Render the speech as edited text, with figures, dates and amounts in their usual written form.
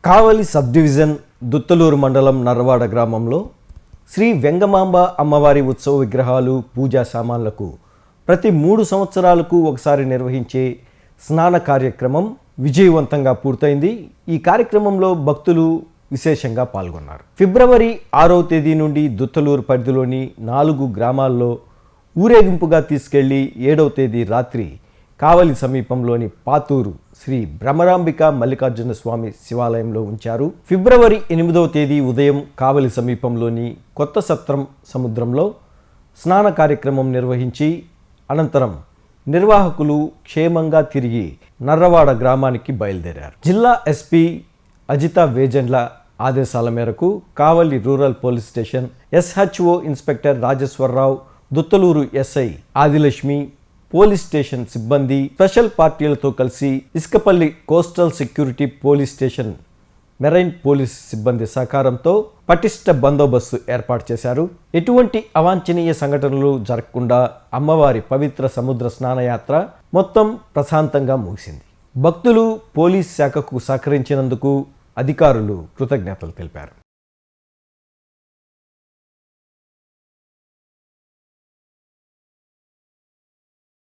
కావలి sub division Duttalur మండలం నర్రవాడ గ్రామంలో శ్రీ వెంగమాంబ అమ్మవారి ఉత్సవ విగ్రహాలు పూజా సామాన్లకు ప్రతి 3 సంవత్సరాలకు ఒకసారి నిర్వహించే స్నాన కార్యక్రమం విజయవంతంగా పూర్తయింది. ఈ కార్యక్రమంలో భక్తులు విశేషంగా పాల్గొన్నారు. ఫిబ్రవరి 6వ తేదీ నుండి దుత్తలూరు పరిధిలోని 4 గ్రామాల్లో ఊరేగింపుగా తీసుకెళ్లి 7వ తేదీ రాత్రి కావలి సమీపంలోని పాతూరు శ్రీ భ్రమరాంబిక మల్లికార్జున స్వామి శివాలయంలో ఉంచారు. ఫిబ్రవరి 8వ తేదీ ఉదయం కావలి సమీపంలోని కొత్త సత్రం సముద్రంలో స్నాన కార్యక్రమం నిర్వహించి అనంతరం నిర్వాహకులు క్షేమంగా తిరిగి నర్రవాడ గ్రామానికి బయలుదేరారు. జిల్లా ఎస్పీ అజిత వేజండ్ల ఆదేశాల మేరకు Kavali rural police station SHO inspector Rajeswararao, Duttaluru SI Adilakshmi, police station సిబ్బంది స్పెషల్ పార్టీలతో కలిసి Isukapalli coastal security police station marine police సిబ్బంది సహకారంతో పటిష్ట బందోబస్తు ఏర్పాటు చేశారు. ఎటువంటి అవాంఛనీయ సంఘటనలు జరగకుండా అమ్మవారి పవిత్ర సముద్ర స్నానయాత్ర మొత్తం ప్రశాంతంగా ముగిసింది. భక్తులు పోలీస్ శాఖకు సహకరించినందుకు అధికారులు కృతజ్ఞతలు తెలిపారు.